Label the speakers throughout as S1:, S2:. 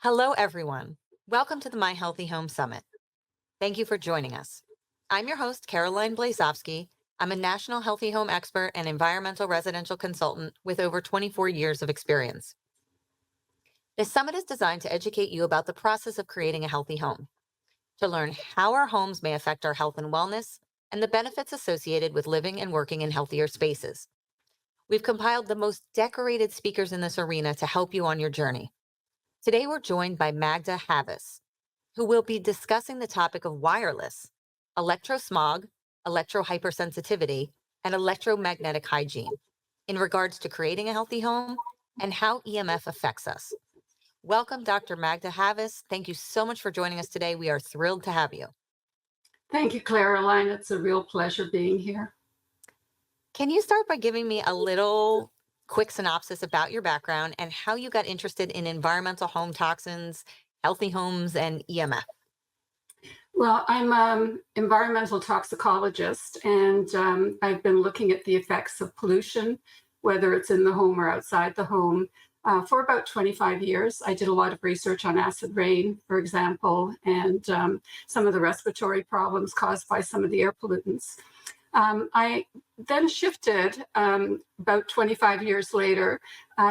S1: Hello, everyone. Welcome to the My Healthy Home Summit. Thank you for joining us. I'm your host, Caroline Blazovsky. I'm a national healthy home expert and environmental residential consultant with over 24 years of experience. This summit is designed to educate you about the process of creating a healthy home, to learn how our homes may affect our health and wellness, and the benefits associated with living and working in healthier spaces. We've compiled the most decorated speakers in this arena to help you on your journey. Today, we're joined by Magda Havas, who will be discussing the topic of wireless, electrosmog, electrohypersensitivity, and electromagnetic hygiene in regards to creating a healthy home and how EMF affects us. Welcome, Dr. Magda Havas. Thank you so much for joining us today. We are thrilled to have you.
S2: Thank you, Caroline. It's a real pleasure being here.
S1: Can you start by giving me a little quick synopsis about your background and how you got interested in environmental home toxins, healthy homes, and EMF?
S2: Well, I'm an environmental toxicologist, and I've been looking at the effects of pollution, whether it's in the home or outside the home, for about 25 years. I did a lot of research on acid rain, for example, and some of the respiratory problems caused by some of the air pollutants. I then shifted about 25 years later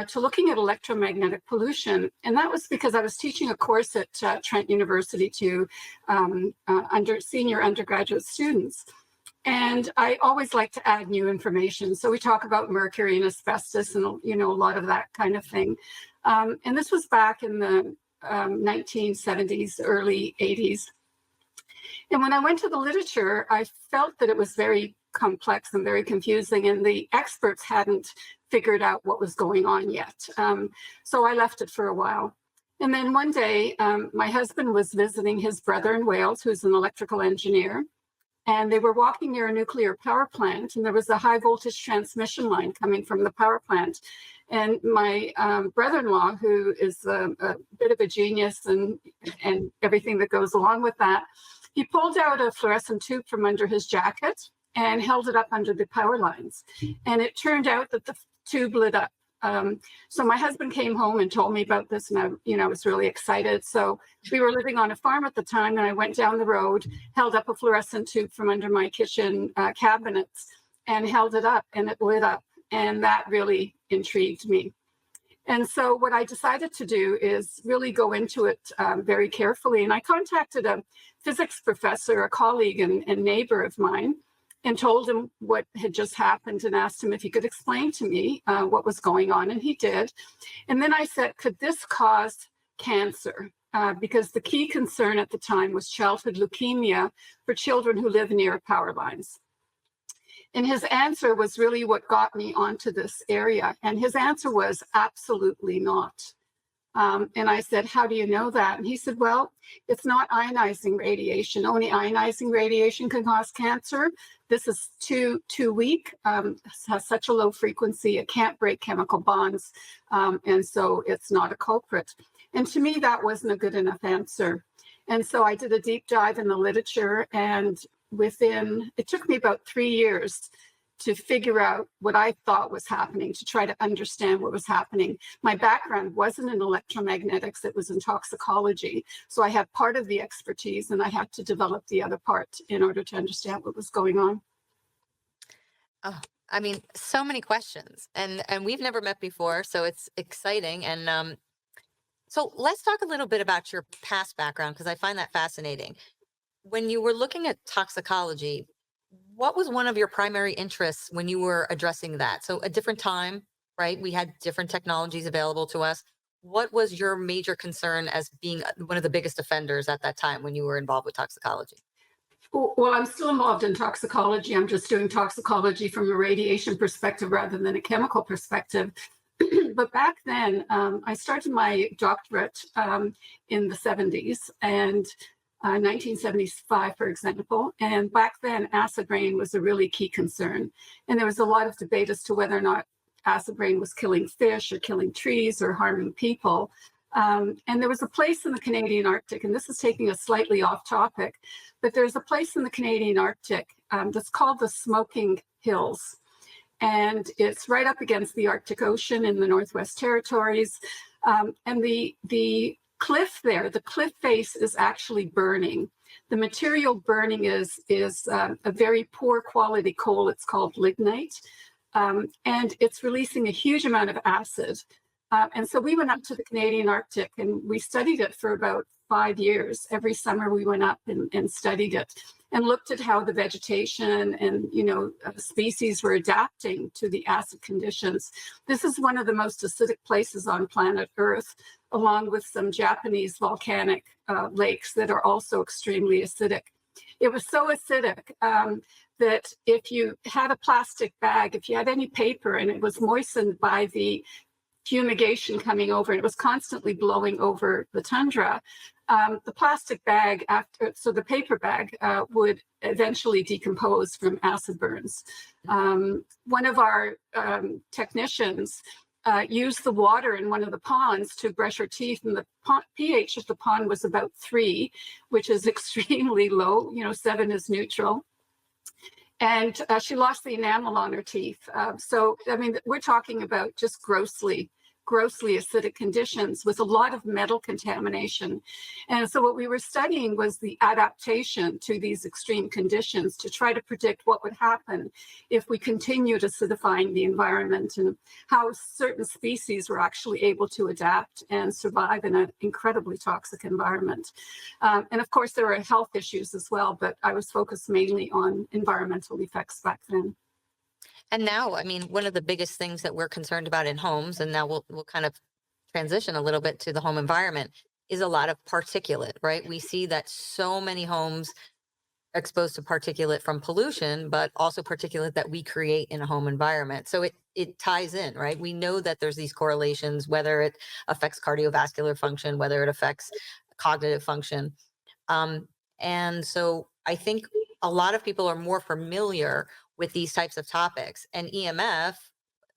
S2: to looking at electromagnetic pollution. And that was because I was teaching a course at Trent University to senior undergraduate students. And I always like to add new information. So we talk about mercury and asbestos and, a lot of that kind of thing. And this was back in the 1970s, early 80s. And when I went to the literature, I felt that it was very complex and very confusing, and the experts hadn't figured out what was going on yet. So I left it for a while. And then one day, my husband was visiting his brother in Wales, who's an electrical engineer, and they were walking near a nuclear power plant, and there was a high voltage transmission line coming from the power plant. And my brother-in-law, who is a bit of a genius and everything that goes along with that, he pulled out a fluorescent tube from under his jacket and held it up under the power lines. And it turned out that the tube lit up. So my husband came home and told me about this, and I was really excited. So we were living on a farm at the time, and I went down the road, held up a fluorescent tube from under my kitchen cabinets, and held it up, and it lit up. And that really intrigued me. And so what I decided to do is really go into it very carefully. And I contacted a physics professor, a colleague and neighbor of mine, and told him what had just happened and asked him if he could explain to me what was going on. And he did. And then I said, could this cause cancer? Because the key concern at the time was childhood leukemia for children who live near power lines. And his answer was really what got me onto this area. And his answer was absolutely not. And I said, how do you know that? And he said, well, it's not ionizing radiation. Only ionizing radiation can cause cancer. This is too weak, has such a low frequency, it can't break chemical bonds. And so it's not a culprit. And to me, that wasn't a good enough answer. And so I did a deep dive in the literature, and it took me about 3 years to figure out what I thought was happening, to try to understand what was happening. My background wasn't in electromagnetics, it was in toxicology. So I had part of the expertise, and I had to develop the other part in order to understand what was going on.
S1: Oh, I mean, so many questions, and we've never met before, so it's exciting. And so let's talk a little bit about your past background, because I find that fascinating. When you were looking at toxicology, what was one of your primary interests when you were addressing that? So a different time, right? We had different technologies available to us. What was your major concern as being one of the biggest offenders at that time when you were involved with toxicology?
S2: Well, I'm still involved in toxicology. I'm just doing toxicology from a radiation perspective rather than a chemical perspective. But back then, I started my doctorate in the 70s, and 1975, for example. And back then, acid rain was a really key concern. And there was a lot of debate as to whether or not acid rain was killing fish or killing trees or harming people. And there was a place in the Canadian Arctic, and this is taking us slightly off topic, but there's a place in the Canadian Arctic that's called the Smoking Hills. And it's right up against the Arctic Ocean in the Northwest Territories. And the cliff there, the cliff face is actually burning. The material burning is a very poor quality coal. It's called lignite, and it's releasing a huge amount of acid. And so we went up to the Canadian Arctic and we studied it for about 5 years. Every summer we went up and studied it and looked at how the vegetation and species were adapting to the acid conditions. This is one of the most acidic places on planet Earth, along with some Japanese volcanic lakes that are also extremely acidic. It was so acidic that if you had a plastic bag, if you had any paper and it was moistened by the fumigation coming over, and it was constantly blowing over the tundra, the plastic bag, so the paper bag would eventually decompose from acid burns. One of our technicians used the water in one of the ponds to brush her teeth, and the pH of the pond was about 3, which is extremely low. 7 is neutral. And she lost the enamel on her teeth. So, I mean, we're talking about just grossly acidic conditions with a lot of metal contamination. And so what we were studying was the adaptation to these extreme conditions to try to predict what would happen if we continued acidifying the environment, and how certain species were actually able to adapt and survive in an incredibly toxic environment. And of course, there are health issues as well, but I was focused mainly on environmental effects back then.
S1: And now, I mean, one of the biggest things that we're concerned about in homes, and now we'll kind of transition a little bit to the home environment, is a lot of particulate, right? We see that so many homes are exposed to particulate from pollution, but also particulate that we create in a home environment. So it ties in, right? We know that there's these correlations, whether it affects cardiovascular function, whether it affects cognitive function. And so I think a lot of people are more familiar with these types of topics, and EMF,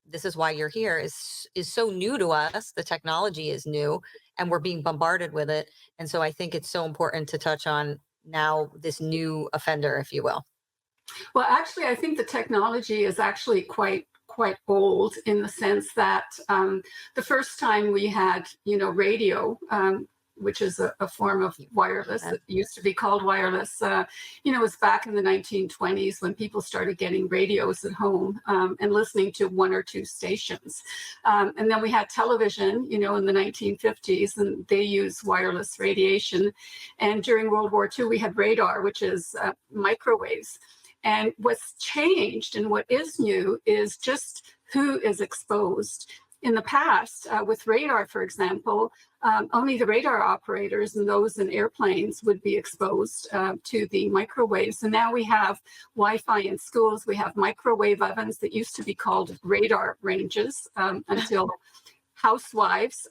S1: this is why you're here, is so new to us. The technology is new and we're being bombarded with it. And so I think it's so important to touch on now this new offender, if you will.
S2: Well, actually, I think the technology is actually quite old, in the sense that the first time we had radio, which is a form of wireless that used to be called wireless, it was back in the 1920s when people started getting radios at home and listening to 1 or 2 stations. And then we had television, in the 1950s, and they used wireless radiation. And during World War II, we had radar, which is microwaves. And what's changed and what is new is just who is exposed. In the past, with radar, for example, only the radar operators and those in airplanes would be exposed to the microwaves. And now we have Wi-Fi in schools. We have microwave ovens that used to be called radar ranges until housewives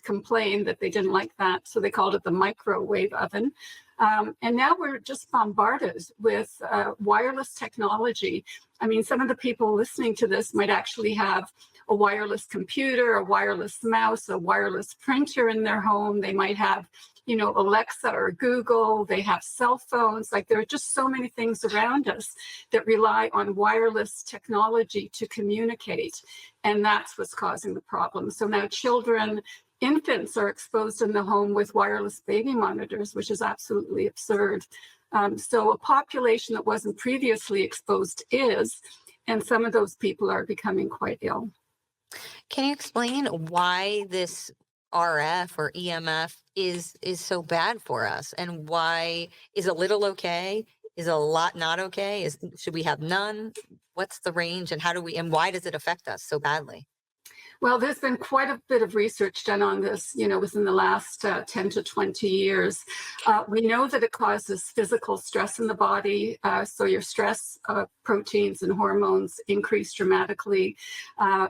S2: complained that they didn't like that. So they called it the microwave oven. And now we're just bombarded with wireless technology. I mean, some of the people listening to this might actually have a wireless computer, a wireless mouse, a wireless printer in their home. They might have, Alexa or Google. They have cell phones. Like, there are just so many things around us that rely on wireless technology to communicate. And that's what's causing the problem. So now infants are exposed in the home with wireless baby monitors, which is absolutely absurd. So a population that wasn't previously exposed is, and some of those people are becoming quite ill.
S1: Can you explain why this RF or EMF is so bad for us, and why is a little okay? Is a lot not okay? Should we have none? What's the range, and why does it affect us so badly?
S2: Well, there's been quite a bit of research done on this, within the last 10 to 20 years. We know that it causes physical stress in the body. So your stress proteins and hormones increase dramatically.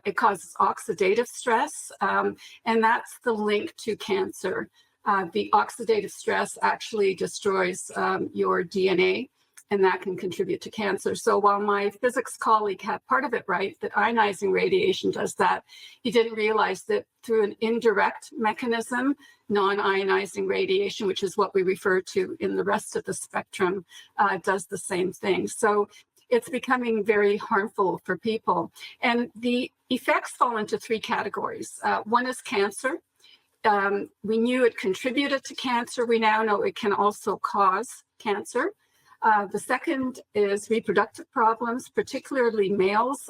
S2: It causes oxidative stress, and that's the link to cancer. The oxidative stress actually destroys your DNA, and that can contribute to cancer. So while my physics colleague had part of it right, that ionizing radiation does that, he didn't realize that through an indirect mechanism, non-ionizing radiation, which is what we refer to in the rest of the spectrum, does the same thing. So it's becoming very harmful for people. And the effects fall into 3 categories. One is cancer. We knew it contributed to cancer. We now know it can also cause cancer. The second is reproductive problems, particularly males.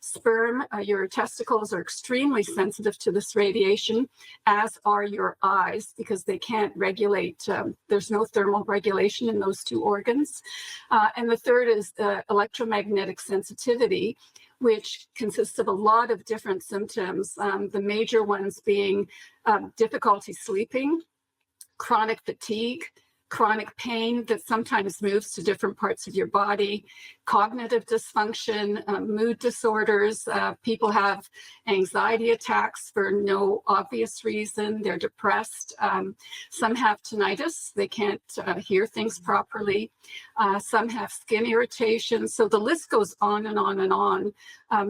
S2: Sperm, your testicles are extremely sensitive to this radiation, as are your eyes, because they can't regulate. There's no thermal regulation in those two organs. And the third is electromagnetic sensitivity, which consists of a lot of different symptoms, the major ones being difficulty sleeping, chronic fatigue, chronic pain that sometimes moves to different parts of your body, cognitive dysfunction, mood disorders. People have anxiety attacks for no obvious reason. They're depressed. Some have tinnitus. They can't hear things properly. Some have skin irritation. So the list goes on and on and on.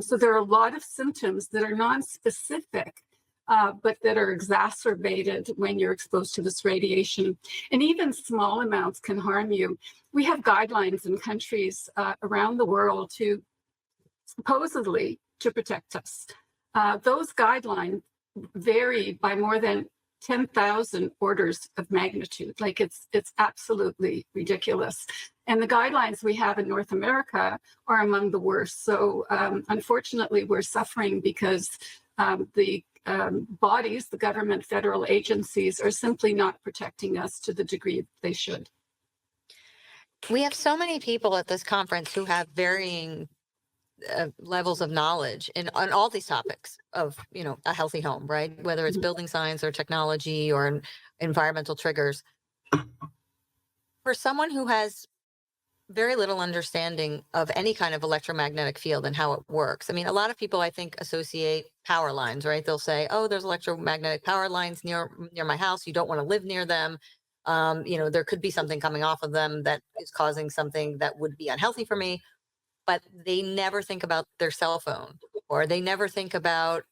S2: So there are a lot of symptoms that are non-specific, but that are exacerbated when you're exposed to this radiation. And even small amounts can harm you. We have guidelines in countries around the world to supposedly to protect us. Those guidelines vary by more than 10,000 orders of magnitude. Like it's absolutely ridiculous. And the guidelines we have in North America are among the worst. So unfortunately, we're suffering because the bodies, the government, federal agencies are simply not protecting us to the degree they should.
S1: We have so many people at this conference who have varying levels of knowledge on all these topics of, a healthy home, right? Whether it's building science or technology or environmental triggers. For someone who has very little understanding of any kind of electromagnetic field and how it works. I mean, a lot of people, I think, associate power lines, right? They'll say, oh, there's electromagnetic power lines near my house. You don't want to live near them. There could be something coming off of them that is causing something that would be unhealthy for me. But they never think about their cell phone, or they never think about,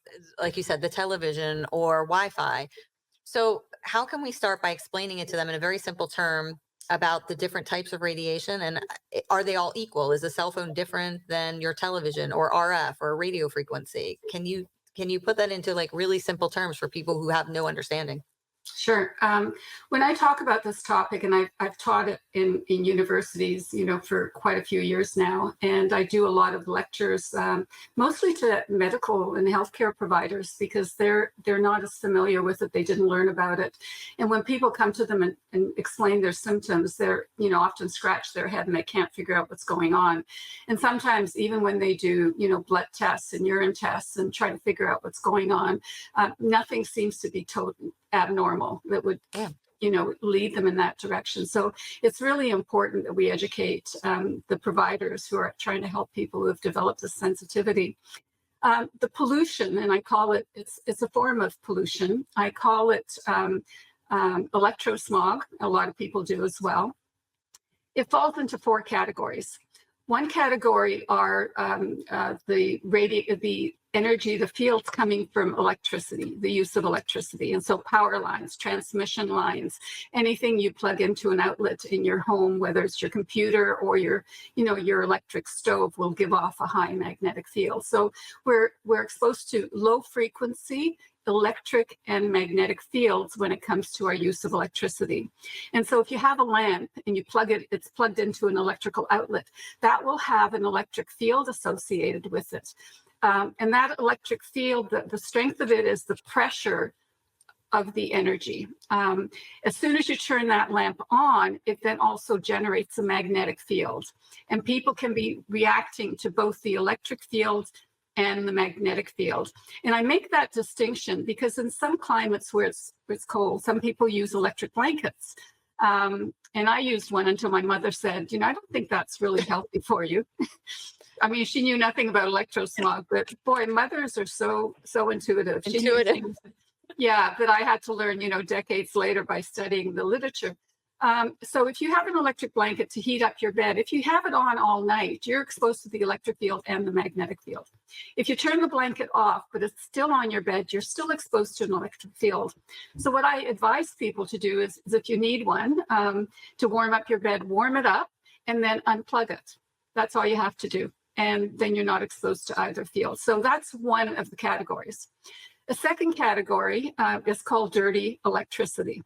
S1: like you said, the television or Wi-Fi. So how can we start by explaining it to them in a very simple term about the different types of radiation, and are they all equal? Is a cell phone different than your television or RF or radio frequency? Can you put that into like really simple terms for people who have no understanding?
S2: Sure. When I talk about this topic, and I've taught it in universities, for quite a few years now, and I do a lot of lectures, mostly to medical and healthcare providers, because they're not as familiar with it. They didn't learn about it. And when people come to them and explain their symptoms, they're, often scratch their head and they can't figure out what's going on. And sometimes even when they do, blood tests and urine tests and try to figure out what's going on, nothing seems to be totally abnormal that would lead them in that direction. So it's really important that we educate the providers who are trying to help people who have developed this sensitivity. The pollution, and I call it, it's a form of pollution. I call it electrosmog. A lot of people do as well. It falls into 4 categories. One category are the energy, the fields coming from electricity, the use of electricity. And so power lines, transmission lines, anything you plug into an outlet in your home, whether it's your computer or your electric stove, will give off a high magnetic field. So we're exposed to low frequency electric and magnetic fields when it comes to our use of electricity. And so if you have a lamp and you plug it, it's plugged into an electrical outlet, that will have an electric field associated with it. And that electric field, the strength of it is the pressure of the energy. As soon as you turn that lamp on, it then also generates a magnetic field. And people can be reacting to both the electric field and the magnetic field. And I make that distinction because in some climates where it's cold, some people use electric blankets. And I used one until my mother said, I don't think that's really healthy for you. I mean, she knew nothing about electrosmog, but boy, mothers are so intuitive. That I had to learn, decades later by studying the literature. So if you have an electric blanket to heat up your bed, if you have it on all night, you're exposed to the electric field and the magnetic field. If you turn the blanket off, but it's still on your bed, you're still exposed to an electric field. So what I advise people to do is if you need one to warm up your bed, warm it up and then unplug it. That's all you have to do. And then you're not exposed to either field. So that's one of the categories. A second category is called dirty electricity.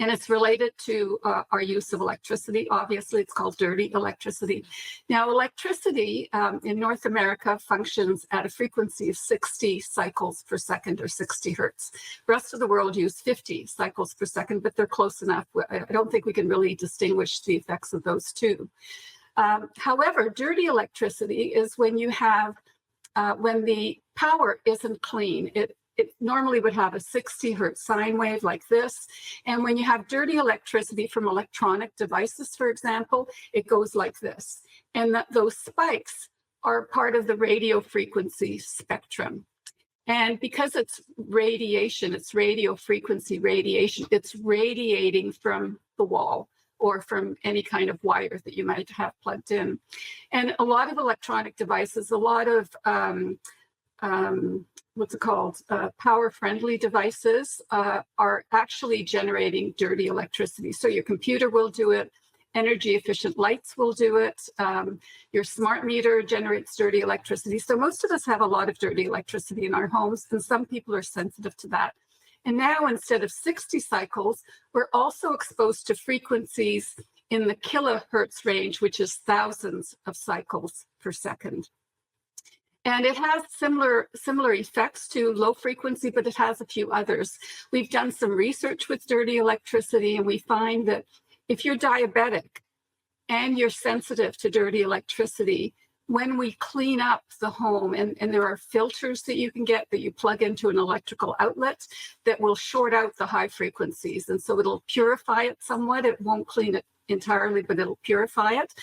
S2: And it's related to our use of electricity. Obviously, it's called dirty electricity. Now, electricity in North America functions at a frequency of 60 cycles per second, or 60 hertz. The rest of the world use 50 cycles per second, but they're close enough. I don't think we can really distinguish the effects of those two. However, dirty electricity is when you have, when the power isn't clean. It normally would have a 60 hertz sine wave like this. And when you have dirty electricity from electronic devices, for example, it goes like this. And those spikes are part of the radio frequency spectrum. And because it's radiation, it's radio frequency radiation, it's radiating from the wall or from any kind of wire that you might have plugged in. And a lot of electronic devices, a lot of what's it called, power-friendly devices are actually generating dirty electricity. So your computer will do it, energy-efficient lights will do it, your smart meter generates dirty electricity. So most of us have a lot of dirty electricity in our homes, and some people are sensitive to that. And now, instead of 60 cycles, we're also exposed to frequencies in the kilohertz range, which is thousands of cycles per second. And it has similar effects to low frequency, but it has a few others. We've done some research with dirty electricity, and we find that if you're diabetic and you're sensitive to dirty electricity, when we clean up the home, and there are filters that you can get that you plug into an electrical outlet that will short out the high frequencies. And so it'll purify it somewhat. It won't clean it entirely, but it'll purify it.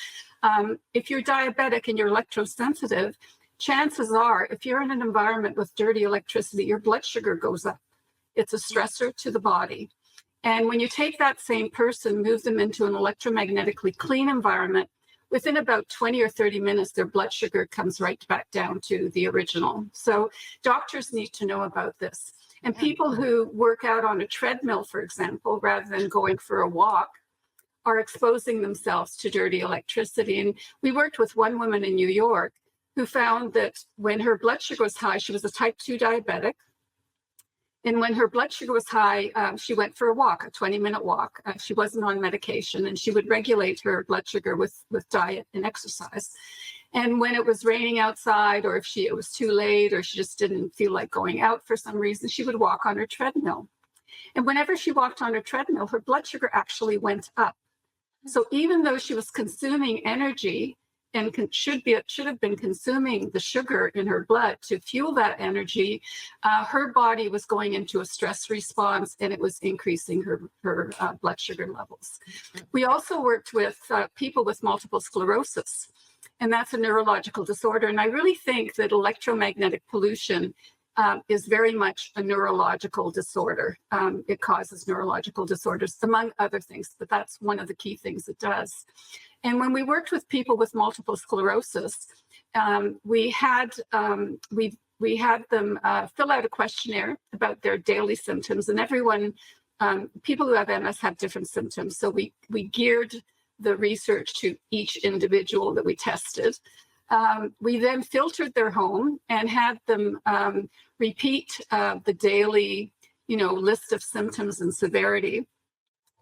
S2: If you're diabetic and you're electrosensitive, chances are, if you're in an environment with dirty electricity, your blood sugar goes up. It's a stressor to the body. And when you take that same person, move them into an electromagnetically clean environment, within about 20 or 30 minutes, their blood sugar comes right back down to the original. So doctors need to know about this. And people who work out on a treadmill, for example, rather than going for a walk, are exposing themselves to dirty electricity. And we worked with one woman in New York who found that when her blood sugar was high, she was a type 2 diabetic. And when her blood sugar was high, she went for a walk, a 20-minute walk. She wasn't on medication, and she would regulate her blood sugar with diet and exercise. And when it was raining outside, or if it was too late, or she just didn't feel like going out for some reason, she would walk on her treadmill. And whenever she walked on her treadmill, her blood sugar actually went up. So even though she was consuming energy, and should have been consuming the sugar in her blood to fuel that energy, her body was going into a stress response, and it was increasing her blood sugar levels. We also worked with people with multiple sclerosis, and that's a neurological disorder. And I really think that electromagnetic pollution is very much a neurological disorder. It causes neurological disorders, among other things, but that's one of the key things it does. And when we worked with people with multiple sclerosis, we had them fill out a questionnaire about their daily symptoms. And everyone, people who have MS have different symptoms. So we geared the research to each individual that we tested. We then filtered their home and had them repeat the daily, list of symptoms and severity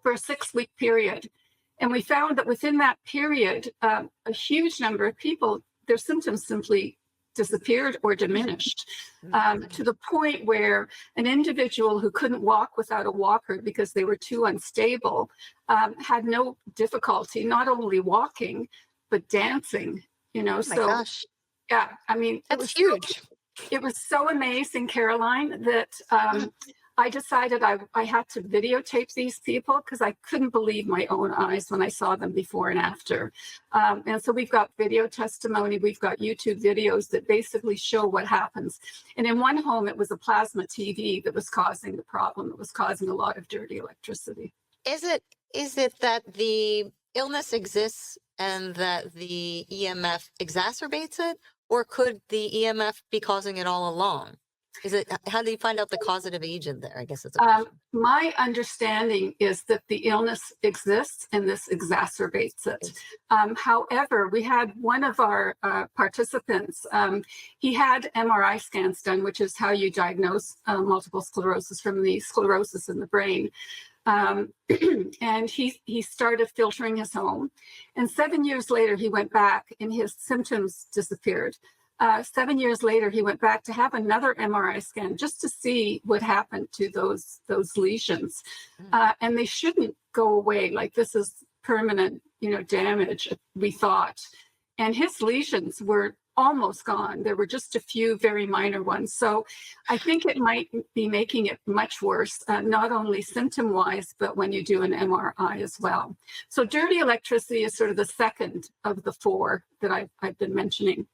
S2: for a 6-week period. And we found that within that period, a huge number of people, their symptoms simply disappeared or diminished, to the point where an individual who couldn't walk without a walker because they were too unstable had no difficulty not only walking, but dancing,
S1: Oh my gosh.
S2: Yeah, I mean,
S1: That's huge.
S2: It was so amazing, Caroline, that I decided I had to videotape these people because I couldn't believe my own eyes when I saw them before and after. And so we've got video testimony, we've got YouTube videos that basically show what happens. And in one home, it was a plasma TV that was causing the problem. It was causing a lot of dirty electricity.
S1: Is it that the illness exists and that the EMF exacerbates it, or could the EMF be causing it all along? Is it, how do you find out the causative agent there? I guess that's a question.
S2: My understanding is that the illness exists and this exacerbates it.
S1: It's,
S2: However, we had one of our participants, he had MRI scans done, which is how you diagnose multiple sclerosis from the sclerosis in the brain. And he started filtering his home. And 7 years later, he went back and his symptoms disappeared. 7 years later, he went back to have another MRI scan just to see what happened to those lesions. And they shouldn't go away. Like, this is permanent, damage, we thought. And his lesions were almost gone. There were just a few very minor ones. So I think it might be making it much worse, not only symptom-wise, but when you do an MRI as well. So dirty electricity is sort of the second of the four that I've been mentioning.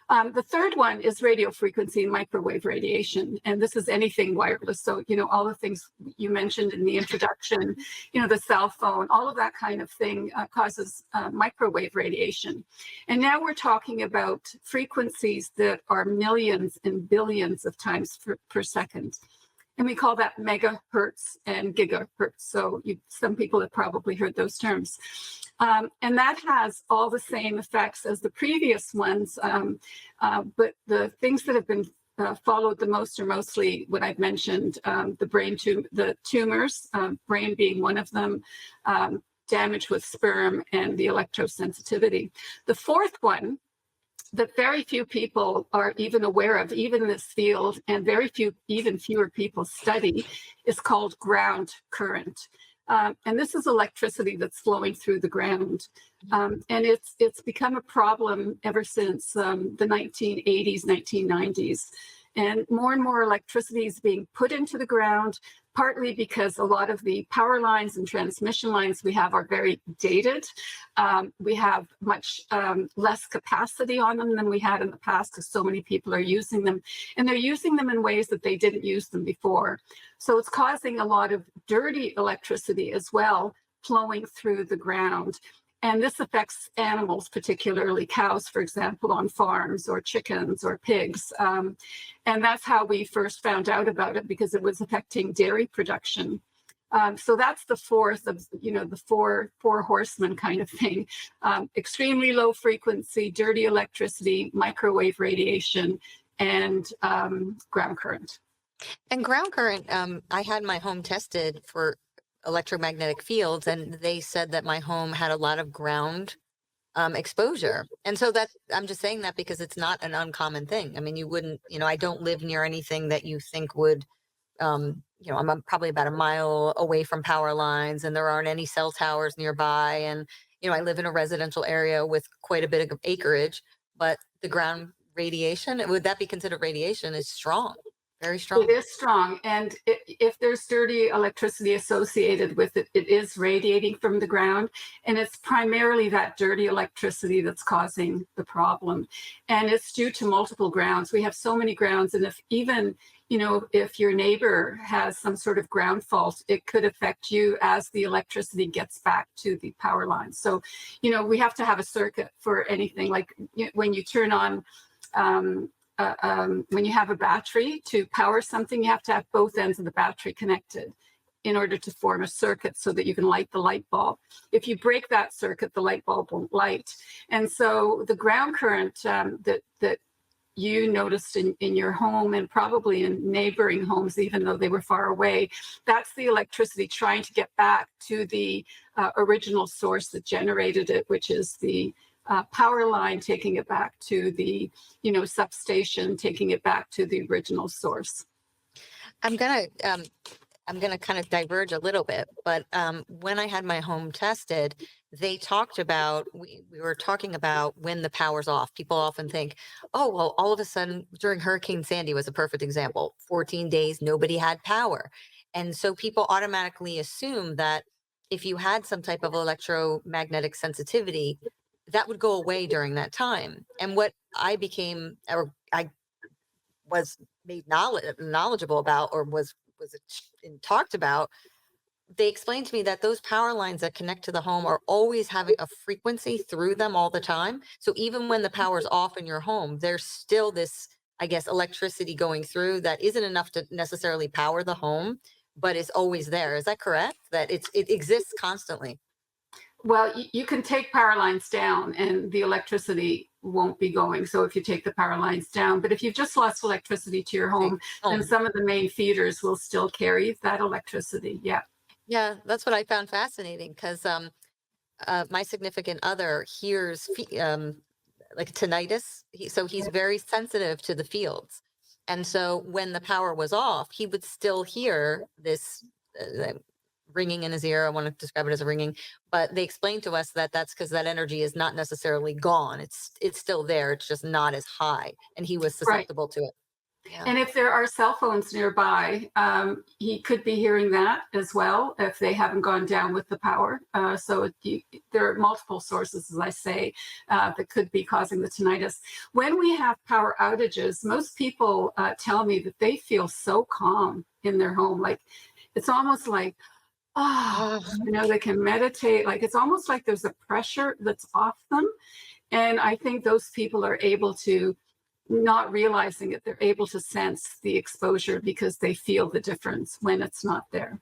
S2: The third one is radio frequency and microwave radiation. And this is anything wireless. So, all the things you mentioned in the introduction, the cell phone, all of that kind of thing causes microwave radiation. And now we're talking about frequencies that are millions and billions of times per second. And we call that megahertz and gigahertz. So some people have probably heard those terms. And that has all the same effects as the previous ones. But the things that have been followed the most are mostly what I've mentioned, the tumors, brain being one of them, damage with sperm, and the electrosensitivity. The fourth one that very few people are even aware of, even in this field, and even fewer people study, is called ground current. And this is electricity that's flowing through the ground. And it's become a problem ever since the 1980s, 1990s. And more electricity is being put into the ground, partly because a lot of the power lines and transmission lines we have are very dated. We have much less capacity on them than we had in the past because so many people are using them. And they're using them in ways that they didn't use them before. So it's causing a lot of dirty electricity as well flowing through the ground. And this affects animals, particularly cows, for example, on farms, or chickens or pigs. And that's how we first found out about it, because it was affecting dairy production. So that's the fourth of, the four horsemen kind of thing. Extremely low frequency, dirty electricity, microwave radiation, and ground current.
S1: and ground current, I had my home tested for electromagnetic fields, and they said that my home had a lot of ground exposure. And so that, I'm just saying that because it's not an uncommon thing. I mean, you wouldn't, I don't live near anything that you think would, I'm probably about a mile away from power lines, and there aren't any cell towers nearby. And, I live in a residential area with quite a bit of acreage, but the ground radiation, would that be considered radiation, is strong, very strong.
S2: It is strong. And if there's dirty electricity associated with it, it is radiating from the ground. And it's primarily that dirty electricity that's causing the problem. And it's due to multiple grounds. We have so many grounds. And if your neighbor has some sort of ground fault, it could affect you as the electricity gets back to the power line. So, we have to have a circuit for anything. Like when you turn on, when you have a battery to power something, you have to have both ends of the battery connected in order to form a circuit so that you can light the light bulb. If you break that circuit, the light bulb won't light. And so the ground current that you noticed in your home, and probably in neighboring homes, even though they were far away, that's the electricity trying to get back to the original source that generated it, which is the power line, taking it back to the substation, taking it back to the original source.
S1: I'm gonna kind of diverge a little bit, but when I had my home tested, they talked about, we were talking about when the power's off. People often think, oh, well, all of a sudden during Hurricane Sandy was a perfect example. 14 days, nobody had power. And so people automatically assume that if you had some type of electromagnetic sensitivity, that would go away during that time. And what I was made knowledgeable about, or was talked about, they explained to me that those power lines that connect to the home are always having a frequency through them all the time. So even when the power's off in your home, there's still this I guess, electricity going through that isn't enough to necessarily power the home, but is always there. Is that correct? That it exists constantly?
S2: Well, you can take power lines down and the electricity won't be going. So if you take the power lines down, but if you've just lost electricity to your
S1: Right.
S2: home, then some of the main feeders will still carry that electricity. Yeah.
S1: Yeah, that's what I found fascinating because my significant other hears like tinnitus. So he's very sensitive to the fields. And so when the power was off, he would still hear this ringing in his ear. I want to describe it as a ringing, but they explained to us that that's because that energy is not necessarily gone. It's still there. It's just not as high, and he was
S2: Right.
S1: susceptible to it. Yeah.
S2: And if there are cell phones nearby, he could be hearing that as well if they haven't gone down with the power. There are multiple sources, as I say, that could be causing the tinnitus. When we have power outages, most people tell me that they feel so calm in their home. Like it's almost like,
S1: Oh,
S2: they can meditate. Like it's almost like there's a pressure that's off them. And I think those people are able to, not realizing it, they're able to sense the exposure because they feel the difference when it's not there.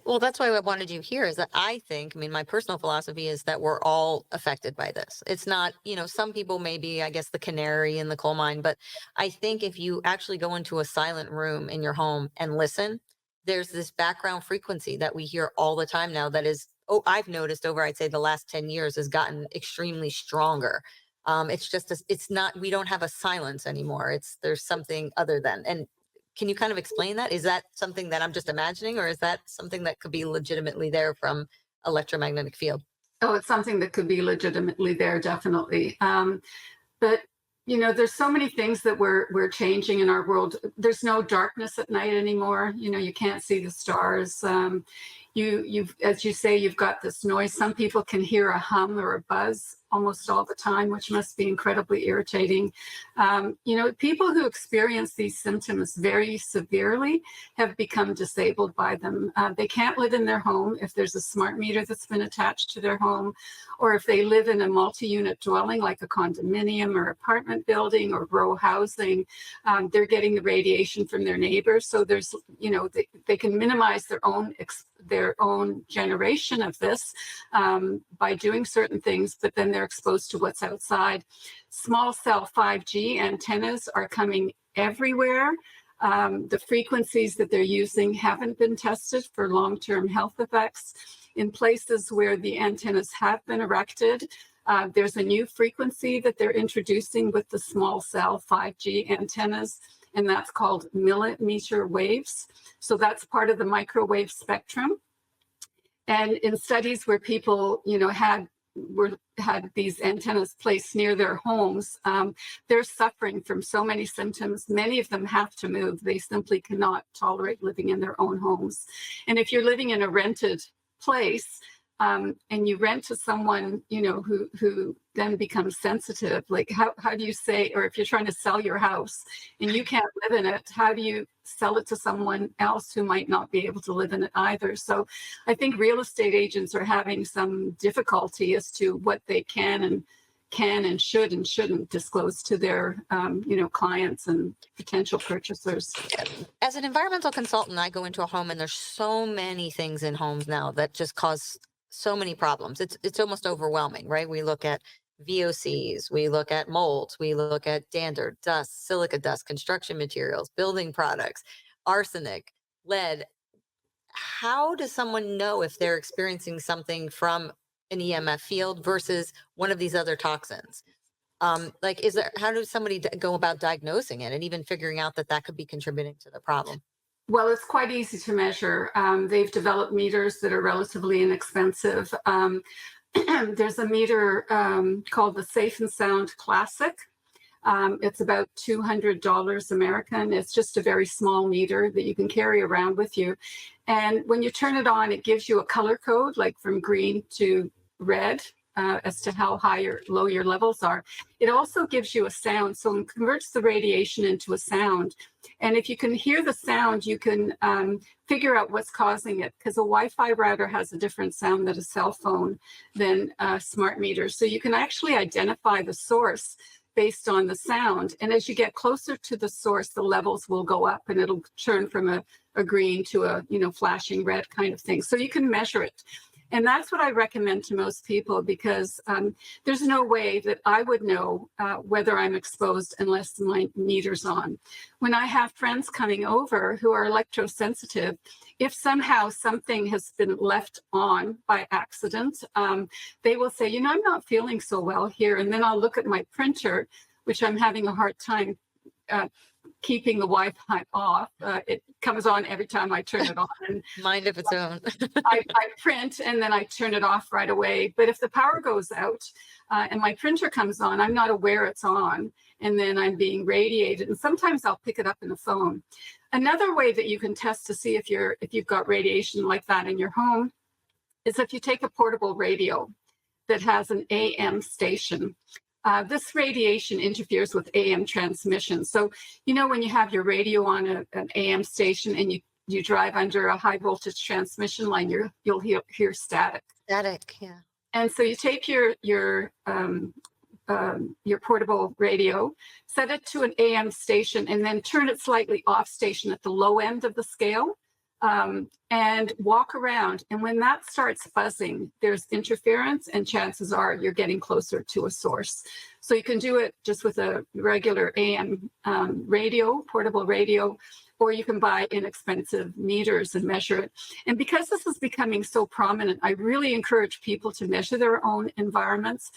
S1: well, that's why I wanted you here is that I think, I mean, my personal philosophy is that we're all affected by this. It's not, some people may be, I guess, the canary in the coal mine, but I think if you actually go into a silent room in your home and listen, there's this background frequency that we hear all the time now that is, oh, I've noticed over, I'd say the last 10 years has gotten extremely stronger. It's just, it's not, we don't have a silence anymore. There's something other than, and can you kind of explain that? Is that something that I'm just imagining, or is that something that could be legitimately there from electromagnetic field?
S2: Oh, it's something that could be legitimately there, definitely. But there's so many things that we're changing in our world. There's no darkness at night anymore. You can't see the stars. You've, as you say, you've got this noise. Some people can hear a hum or a buzz almost all the time, which must be incredibly irritating. People who experience these symptoms very severely have become disabled by them. They can't live in their home if there's a smart meter that's been attached to their home, or if they live in a multi-unit dwelling like a condominium or apartment building or row housing. They're getting the radiation from their neighbors. So there's, they can minimize their own generation of this by doing certain things, but then they're exposed to what's outside. Small cell 5G antennas are coming everywhere. The frequencies that they're using haven't been tested for long-term health effects. In places where the antennas have been erected, there's a new frequency that they're introducing with the small cell 5G antennas, and that's called millimeter waves. So that's part of the microwave spectrum. And in studies where people, had these antennas placed near their homes, they're suffering from so many symptoms. Many of them have to move. They simply cannot tolerate living in their own homes. And if you're living in a rented place, and you rent to someone, who then becomes sensitive, like how do you say, or if you're trying to sell your house and you can't live in it, how do you sell it to someone else who might not be able to live in it either? So I think real estate agents are having some difficulty as to what they can and shouldn't disclose to their, clients and potential purchasers.
S1: As an environmental consultant, I go into a home and there's so many things in homes now that just cause so many problems. It's almost overwhelming, right? We look at VOCs, we look at molds, we look at dander, dust, silica dust, construction materials, building products, arsenic, lead. How does someone know if they're experiencing something from an EMF field versus one of these other toxins? How does somebody go about diagnosing it and even figuring out that could be contributing to the problem?
S2: Well, it's quite easy to measure. They've developed meters that are relatively inexpensive. There's a meter called the Safe and Sound Classic. It's about $200 American. It's just a very small meter that you can carry around with you. And when you turn it on, it gives you a color code, like from green to red, as to how high or low your levels are. It also gives you a sound, so it converts the radiation into a sound. And if you can hear the sound, you can figure out what's causing it, because a Wi-Fi router has a different sound than a cell phone, than a smart meter. So you can actually identify the source based on the sound. And as you get closer to the source, the levels will go up and it'll turn from a green to a, flashing red kind of thing. So you can measure it. And that's what I recommend to most people, because there's no way that I would know whether I'm exposed unless my meter's on. When I have friends coming over who are electrosensitive, if somehow something has been left on by accident, they will say, I'm not feeling so well here. And then I'll look at my printer, which I'm having a hard time keeping the Wi-Fi off. It comes on every time I turn it on. And
S1: mind of its own.
S2: I print and then I turn it off right away. But if the power goes out and my printer comes on, I'm not aware it's on, and then I'm being radiated. And sometimes I'll pick it up in the phone. Another way that you can test to see if you've got radiation like that in your home is if you take a portable radio that has an AM station. This radiation interferes with AM transmission. So, when you have your radio on an AM station and you drive under a high voltage transmission line, you'll hear static.
S1: Static, yeah.
S2: And so you take your portable radio, set it to an AM station, and then turn it slightly off station at the low end of the scale. And walk around. And when that starts buzzing, there's interference, and chances are you're getting closer to a source. So you can do it just with a regular AM radio, portable radio, or you can buy inexpensive meters and measure it. And because this is becoming so prominent, I really encourage people to measure their own environments,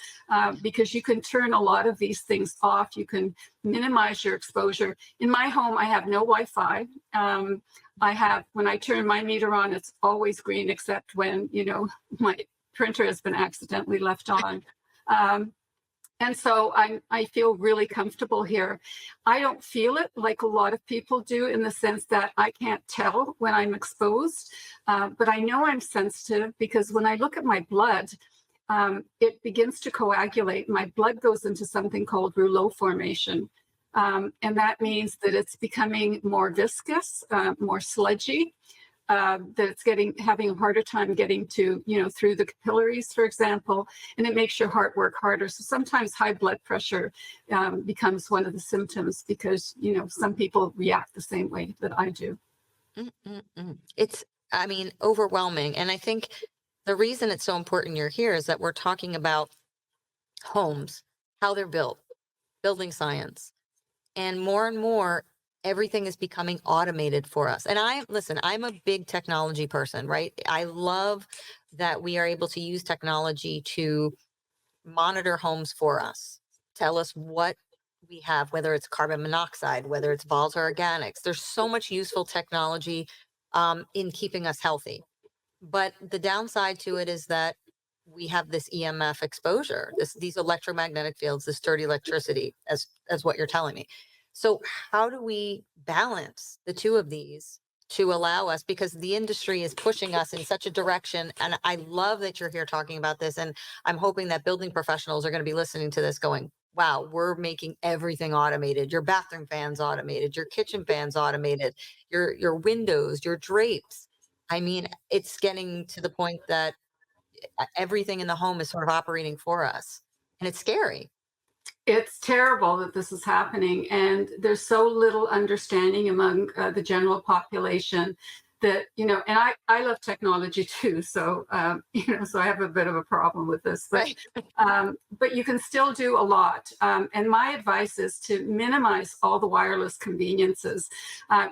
S2: because you can turn a lot of these things off. You can minimize your exposure. In my home, I have no Wi-Fi. When I turn my meter on, it's always green, except when, my printer has been accidentally left on. And so I feel really comfortable here. I don't feel it like a lot of people do, in the sense that I can't tell when I'm exposed, but I know I'm sensitive, because when I look at my blood, it begins to coagulate. My blood goes into something called rouleau formation. And that means that it's becoming more viscous, more sludgy, that it's having a harder time getting to, through the capillaries, for example, and it makes your heart work harder. So sometimes high blood pressure becomes one of the symptoms, because, some people react the same way that I do.
S1: It's, overwhelming. And I think the reason it's so important you're here is that we're talking about homes, how they're built, building science. And more, everything is becoming automated for us. And I'm a big technology person, right? I love that we are able to use technology to monitor homes for us, tell us what we have, whether it's carbon monoxide, whether it's volatile organics. There's so much useful technology in keeping us healthy. But the downside to it is that we have this EMF exposure, these electromagnetic fields, this dirty electricity, as what you're telling me. So how do we balance the two of these to allow us, because the industry is pushing us in such a direction, and I love that you're here talking about this, and I'm hoping that building professionals are going to be listening to this going, wow, we're making everything automated. Your bathroom fan's automated, your kitchen fan's automated, your windows, your drapes. It's getting to the point that everything in the home is sort of operating for us, and it's scary.
S2: It's terrible that this is happening, and there's so little understanding among the general population that, and I love technology too. So, so I have a bit of a problem with this, but, but you can still do a lot. And my advice is to minimize all the wireless conveniences.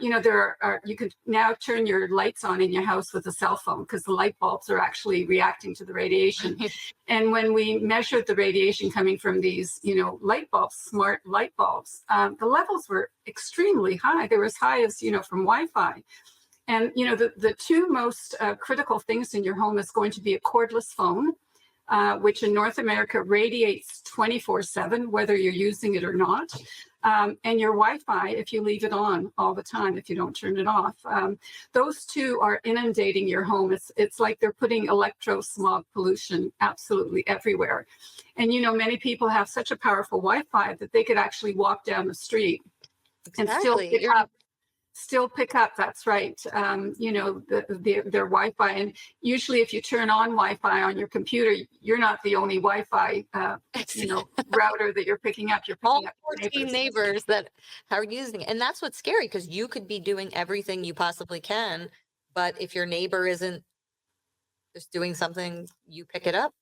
S2: You can now turn your lights on in your house with a cell phone, because the light bulbs are actually reacting to the radiation. And when we measured the radiation coming from these, light bulbs, smart light bulbs, the levels were extremely high. They were as high as, from Wi-Fi. And, the two most critical things in your home is going to be a cordless phone, which in North America radiates 24/7, whether you're using it or not. And your Wi-Fi, if you leave it on all the time, if you don't turn it off. Those two are inundating your home. It's like they're putting electro-smog pollution absolutely everywhere. And, many people have such a powerful Wi-Fi that they could actually walk down the street and still still pick up. That's right. Their Wi-Fi, and usually if you turn on Wi-Fi on your computer, you're not the only Wi-Fi router that you're picking up. You're
S1: All
S2: picking up
S1: 14 neighbors that are using it. And that's what's scary, because you could be doing everything you possibly can, but if your neighbor isn't just doing something, you pick it up.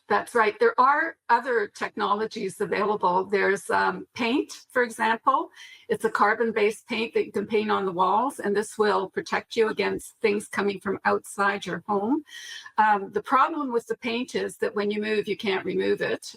S2: That's right. There are other technologies available. There's paint, for example. It's a carbon-based paint that you can paint on the walls, and this will protect you against things coming from outside your home. The problem with the paint is that when you move, you can't remove it.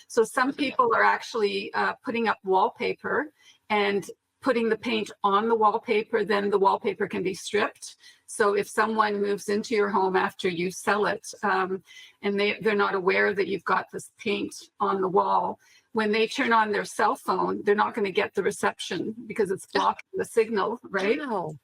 S2: So some people are actually putting up wallpaper and putting the paint on the wallpaper, then the wallpaper can be stripped. So if someone moves into your home after you sell it, and they're not aware that you've got this paint on the wall, when they turn on their cell phone, they're not going to get the reception because it's blocking the signal, right?
S1: Wow.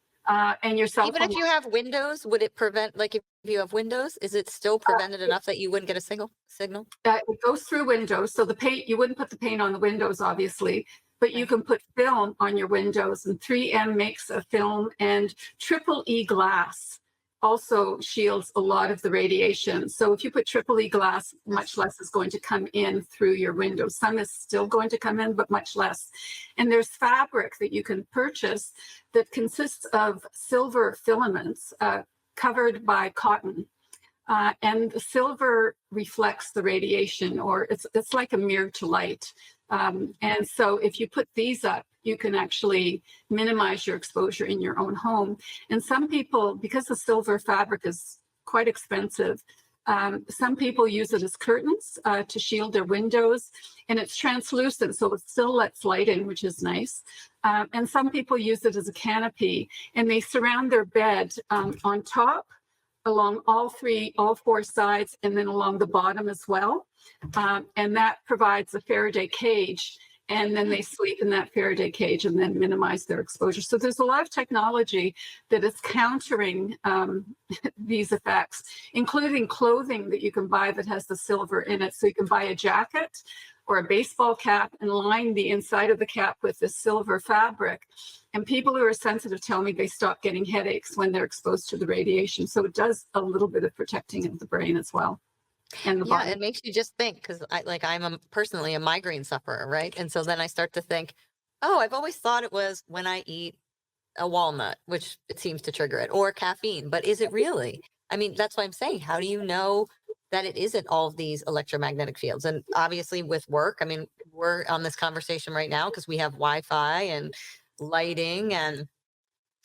S2: And your cell
S1: Even
S2: phone.
S1: if you have windows, would it prevent, like if you have windows, is it still prevented enough that you wouldn't get a signal?
S2: It goes through windows. So the paint, you wouldn't put the paint on the windows, obviously, but you can put film on your windows, and 3M makes a film, and triple E glass also shields a lot of the radiation. So if you put triple E glass, much less is going to come in through your windows. Some is still going to come in, but much less. And there's fabric that you can purchase that consists of silver filaments covered by cotton. And the silver reflects the radiation, or it's like a mirror to light. And so if you put these up, you can actually minimize your exposure in your own home. And some people, because the silver fabric is quite expensive, some people use it as curtains to shield their windows, and it's translucent, so it still lets light in, which is nice. And some people use it as a canopy, and they surround their bed on top, along all four sides, and then along the bottom as well. And that provides a Faraday cage, and then they sleep in that Faraday cage and then minimize their exposure. So there's a lot of technology that is countering these effects, including clothing that you can buy that has the silver in it. So you can buy a jacket or a baseball cap and line the inside of the cap with this silver fabric. And people who are sensitive tell me they stop getting headaches when they're exposed to the radiation. So it does a little bit of protecting of the brain as well. And the body.
S1: It makes you just think, because I'm personally a migraine sufferer, right? And so then I start to think, oh, I've always thought it was when I eat a walnut, which it seems to trigger it, or caffeine, but is it really? I mean, that's what I'm saying. How do you know that it isn't all of these electromagnetic fields? And obviously with work, I mean, we're on this conversation right now because we have Wi-Fi and lighting and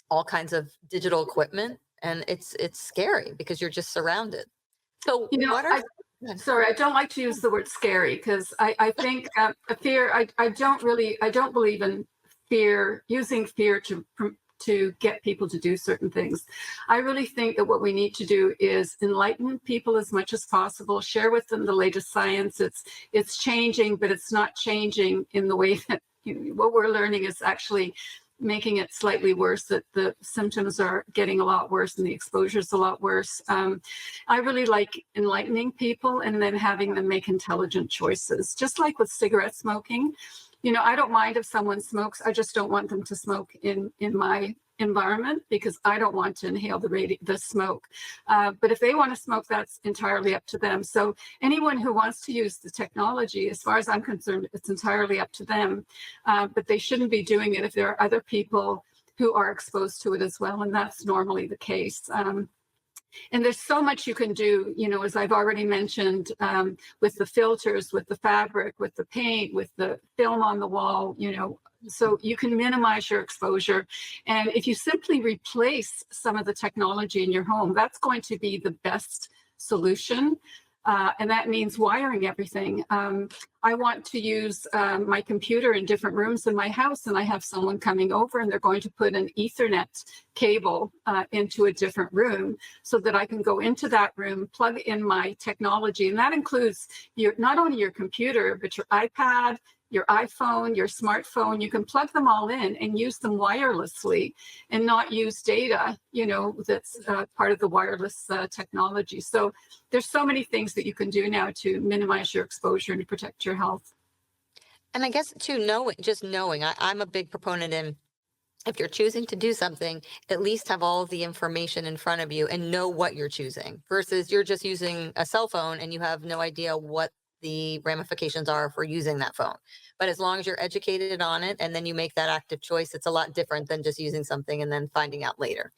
S1: all kinds of digital equipment, and it's scary because you're just surrounded. So
S2: sorry, I don't like to use the word scary, because I think fear, I don't believe in fear, using fear to get people to do certain things. I really think that what we need to do is enlighten people as much as possible, share with them the latest science. It's changing, but it's not changing in the way that what we're learning is actually making it slightly worse, that the symptoms are getting a lot worse and the exposure is a lot worse. I really like enlightening people and then having them make intelligent choices, just like with cigarette smoking. I don't mind if someone smokes. I just don't want them to smoke in my environment, because I don't want to inhale the smoke. But if they want to smoke, that's entirely up to them. So anyone who wants to use the technology, as far as I'm concerned, it's entirely up to them. But they shouldn't be doing it if there are other people who are exposed to it as well. And that's normally the case. And there's so much you can do, as I've already mentioned, with the filters, with the fabric, with the paint, with the film on the wall, so you can minimize your exposure. And if you simply replace some of the technology in your home, that's going to be the best solution. And that means wiring everything. I want to use my computer in different rooms in my house, and I have someone coming over and they're going to put an Ethernet cable into a different room so that I can go into that room, plug in my technology. And that includes not only your computer, but your iPad, your iPhone, your smartphone. You can plug them all in and use them wirelessly and not use data, that's part of the wireless technology. So there's so many things that you can do now to minimize your exposure and to protect your health.
S1: And I guess too, knowing, I'm a big proponent in if you're choosing to do something, at least have all of the information in front of you and know what you're choosing versus you're just using a cell phone and you have no idea what the ramifications are for using that phone. But as long as you're educated on it and then you make that active choice, it's a lot different than just using something and then finding out later.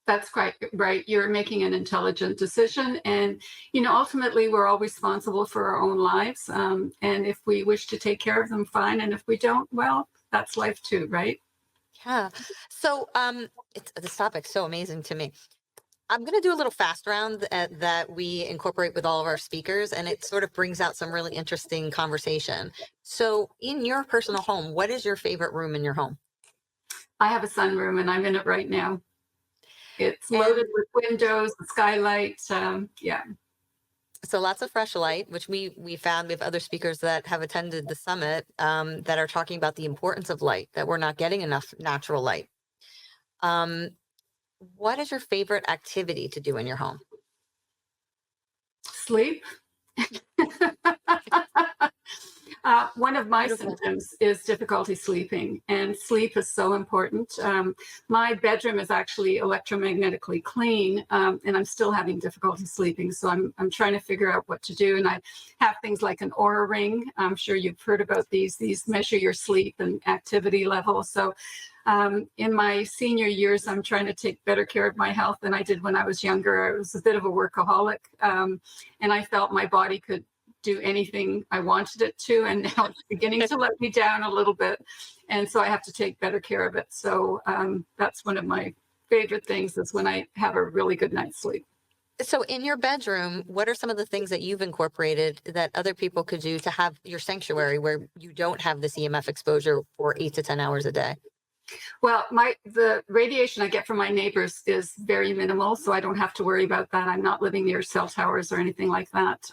S2: That's quite right. You're making an intelligent decision. And, ultimately, we're all responsible for our own lives. And if we wish to take care of them, fine. And if we don't, well, that's life too, right?
S1: Yeah. So this topic's so amazing to me. I'm going to do a little fast round that we incorporate with all of our speakers, and it sort of brings out some really interesting conversation. So, in your personal home, what is your favorite room in your home?
S2: I have a sunroom and I'm in it right now. It's loaded
S1: And
S2: with windows, the skylight. Yeah.
S1: so, lots of fresh light, which we found we have other speakers that have attended the summit that are talking about the importance of light, that we're not getting enough natural light. Um, what is your favorite activity to do in your home?
S2: Sleep. One of my
S1: Beautiful.
S2: symptoms is difficulty sleeping, and sleep is so important. My bedroom is actually electromagnetically clean, and I'm still having difficulty sleeping. So I'm trying to figure out what to do. And I have things like an aura ring. I'm sure you've heard about these. These measure your sleep and activity level. So in my senior years, I'm trying to take better care of my health than I did when I was younger. I was a bit of a workaholic, and I felt my body could do anything I wanted it to, and now it's beginning to let me down a little bit, and so I have to take better care of it. So that's one of my favorite things is when I have a really good night's sleep.
S1: So, in your bedroom, what are some of the things that you've incorporated that other people could do to have your sanctuary where you don't have this EMF exposure for 8 to 10 hours a day?
S2: Well, the radiation I get from my neighbors is very minimal, so I don't have to worry about that. I'm not living near cell towers or anything like that.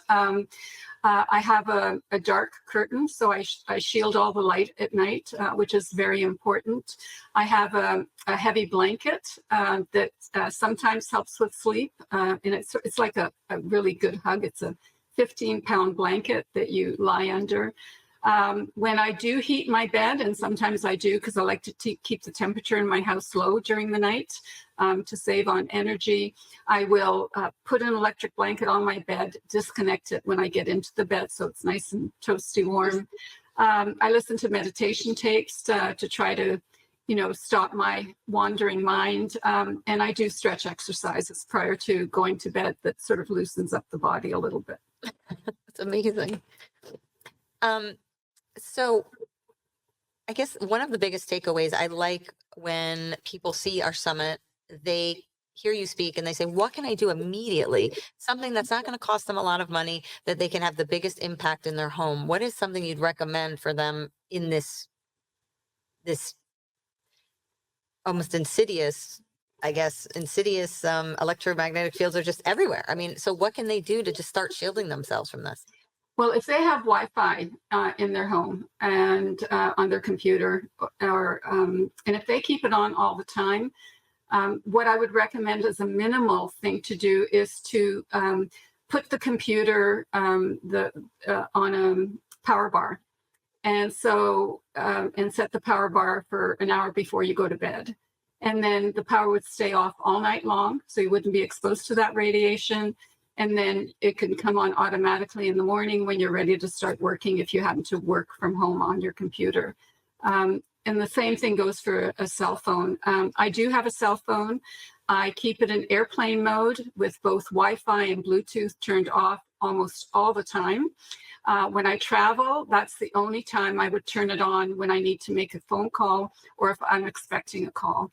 S2: I have a dark curtain, so I shield all the light at night, which is very important. I have a heavy blanket that sometimes helps with sleep, and it's like a really good hug. It's a 15-pound blanket that you lie under. When I do heat my bed, and sometimes I do because I like to keep the temperature in my house low during the night to save on energy, I will put an electric blanket on my bed, disconnect it when I get into the bed so it's nice and toasty warm. I listen to meditation tapes to try to stop my wandering mind. And I do stretch exercises prior to going to bed that sort of loosens up the body a little bit.
S1: It's amazing. Um, so I guess one of the biggest takeaways I like when people see our summit, they hear you speak and they say, what can I do immediately? Something that's not going to cost them a lot of money, that they can have the biggest impact in their home. What is something you'd recommend for them in this almost insidious, I guess, insidious electromagnetic fields are just everywhere. I mean, so what can they do to just start shielding themselves from this?
S2: Well, if they have Wi-Fi in their home and on their computer, and if they keep it on all the time, what I would recommend as a minimal thing to do is to put the computer on a power bar, and set the power bar for an hour before you go to bed. And then the power would stay off all night long, so you wouldn't be exposed to that radiation. And then it can come on automatically in the morning when you're ready to start working if you happen to work from home on your computer. And the same thing goes for a cell phone. I do have a cell phone. I keep it in airplane mode with both Wi-Fi and Bluetooth turned off almost all the time. When I travel, that's the only time I would turn it on, when I need to make a phone call or if I'm expecting a call.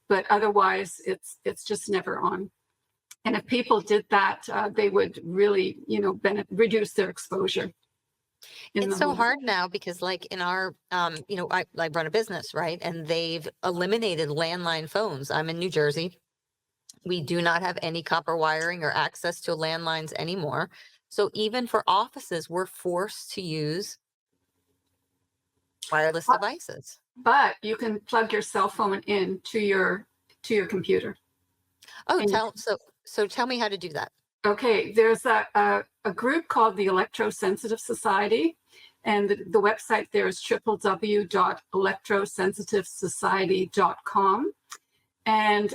S2: But otherwise, it's just never on. And if people did that, they would really, reduce their exposure in the
S1: It's so
S2: home.
S1: hard now because, like in our, I run a business, right? And they've eliminated landline phones. I'm in New Jersey. We do not have any copper wiring or access to landlines anymore. So even for offices, we're forced to use wireless
S2: But
S1: devices.
S2: but you can plug your cell phone in to your computer.
S1: Oh,
S2: And
S1: so tell me how to do that.
S2: okay, there's a group called the Electrosensitive Society, And the website there is www.electrosensitivesociety.com. And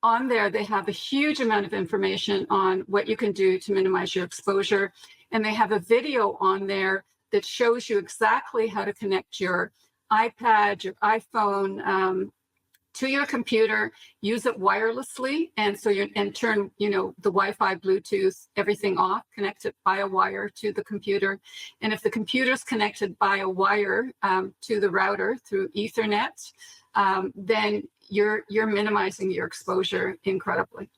S2: on there, they have a huge amount of information on what you can do to minimize your exposure. And they have a video on there that shows you exactly how to connect your iPad, your iPhone, to your computer, use it wirelessly, and so turn the Wi-Fi, Bluetooth, everything off, connect it by a wire to the computer. And if the computer is connected by a wire to the router through Ethernet, then you're minimizing your exposure incredibly.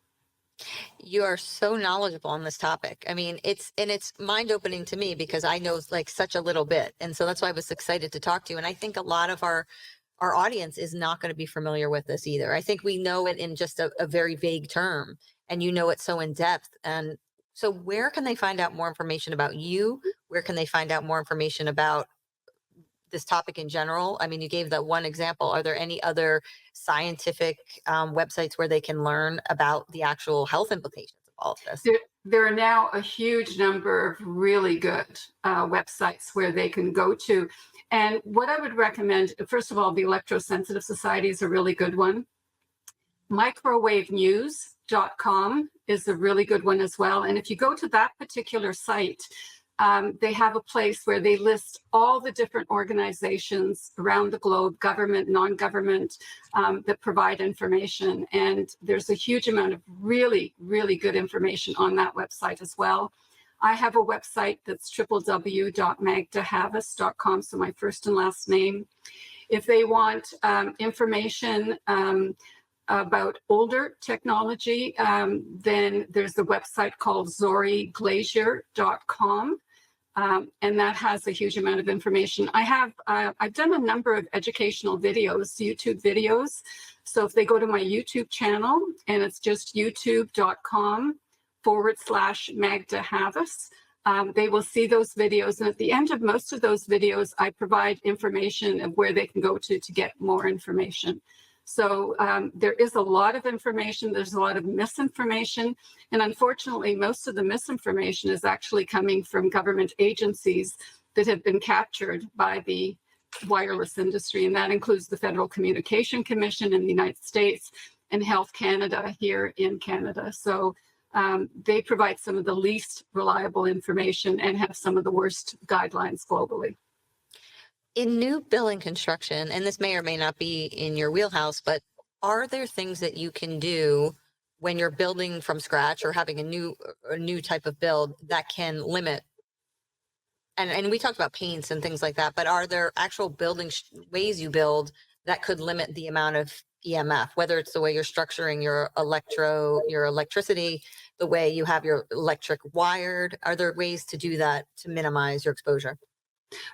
S1: You are so knowledgeable on this topic. I mean, it's mind-opening to me because I know like such a little bit, and so that's why I was excited to talk to you. And I think a lot of our audience is not going to be familiar with this either. I think we know it in just a very vague term, and you know it so in depth. And so where can they find out more information about you? Where can they find out more information about this topic in general? I mean, you gave that one example. Are there any other scientific websites where they can learn about the actual health implications of all of this?
S2: There are now a huge number of really good websites where they can go to. And what I would recommend, first of all, the Electrosensitive Society is a really good one. Microwavenews.com is a really good one as well. And if you go to that particular site, they have a place where they list all the different organizations around the globe, government, non-government, that provide information. And there's a huge amount of really, really good information on that website as well. I have a website that's www.magdahavas.com, so my first and last name. If they want information about older technology, then there's the website called zoriglacier.com. And that has a huge amount of information. I've done a number of educational videos, YouTube videos. So if they go to my YouTube channel, and it's just youtube.com/Magda Havas, they will see those videos. And at the end of most of those videos, I provide information of where they can go to get more information. So there is a lot of information. There's a lot of misinformation. And unfortunately, most of the misinformation is actually coming from government agencies that have been captured by the wireless industry. And that includes the Federal Communication Commission in the United States and Health Canada here in Canada. So they provide some of the least reliable information and have some of the worst guidelines globally.
S1: In new building construction, and this may or may not be in your wheelhouse, but are there things that you can do when you're building from scratch or having a new type of build that can limit? And we talked about paints and things like that, but are there actual building ways you build that could limit the amount of EMF, whether it's the way you're structuring your electricity, the way you have your electric wired? Are there ways to do that to minimize your exposure?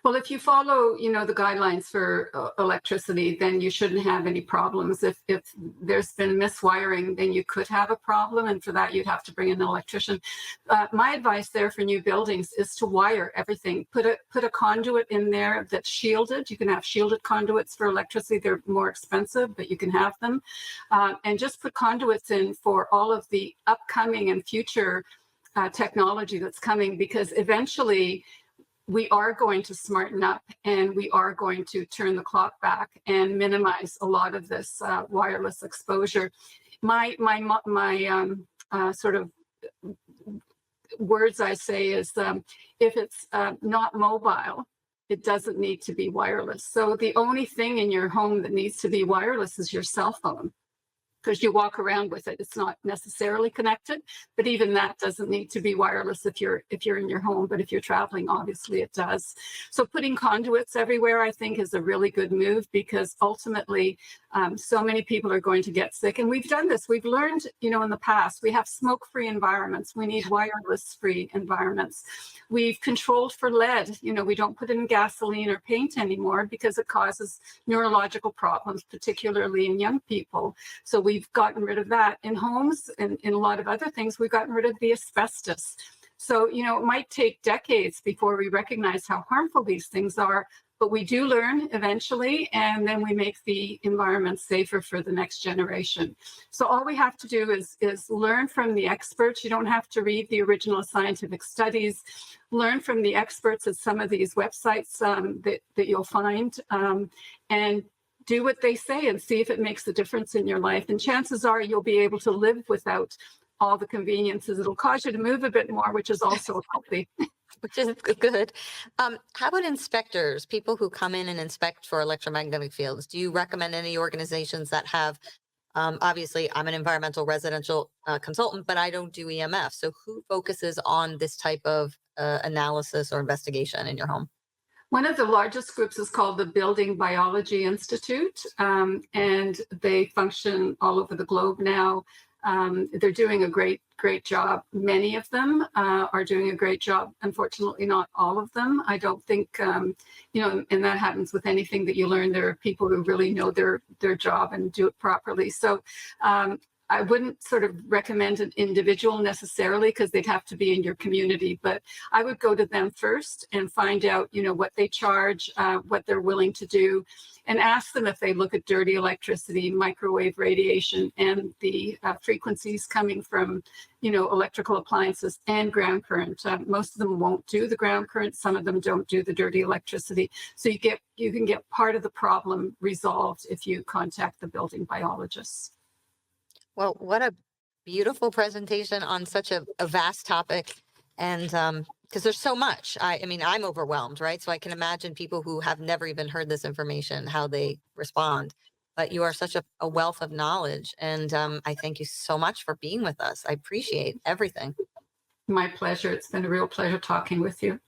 S2: Well, if you follow, the guidelines for electricity, then you shouldn't have any problems. If there's been miswiring, then you could have a problem, and for that you'd have to bring in an electrician. My advice there for new buildings is to wire everything. Put a conduit in there that's shielded. You can have shielded conduits for electricity. They're more expensive, but you can have them. And just put conduits in for all of the upcoming and future technology that's coming, because eventually we are going to smarten up and we are going to turn the clock back and minimize a lot of this wireless exposure. My sort of words I say is if it's not mobile, it doesn't need to be wireless. So the only thing in your home that needs to be wireless is your cell phone, because you walk around with it. It's not necessarily connected, but even that doesn't need to be wireless if you're in your home. But if you're traveling, obviously it does. So putting conduits everywhere, I think, is a really good move, because ultimately so many people are going to get sick. And we've done this. We've learned, in the past, we have smoke-free environments. We need wireless-free environments. We've controlled for lead. We don't put it in gasoline or paint anymore because it causes neurological problems, particularly in young people. So we've gotten rid of that. In homes and in a lot of other things, we've gotten rid of the asbestos. So, it might take decades before we recognize how harmful these things are, but we do learn eventually, and then we make the environment safer for the next generation. So all we have to do is learn from the experts. You don't have to read the original scientific studies. Learn from the experts at some of these websites that you'll find, and do what they say and see if it makes a difference in your life. And chances are you'll be able to live without all the conveniences. It'll cause you to move a bit more, which is also healthy.
S1: Which is good. How about inspectors, people who come in and inspect for electromagnetic fields? Do you recommend any organizations that have, obviously, I'm an environmental residential consultant, but I don't do EMF. So who focuses on this type of analysis or investigation in your home?
S2: One of the largest groups is called the Building Biology Institute, and they function all over the globe now. They're doing a great job. Many of them are doing a great job. Unfortunately, not all of them. I don't think, and that happens with anything that you learn. There are people who really know their job and do it properly. So I wouldn't sort of recommend an individual necessarily, because they'd have to be in your community, but I would go to them first and find out, what they charge, what they're willing to do, and ask them if they look at dirty electricity, microwave radiation, and the frequencies coming from, electrical appliances and ground current. Most of them won't do the ground current. Some of them don't do the dirty electricity. So you can get part of the problem resolved if you contact the building biologists.
S1: Well, what a beautiful presentation on such a vast topic. And because there's so much, I mean, I'm overwhelmed, right? So I can imagine people who have never even heard this information, how they respond. But you are such a wealth of knowledge. And I thank you so much for being with us. I appreciate everything.
S2: My pleasure. It's been a real pleasure talking with you.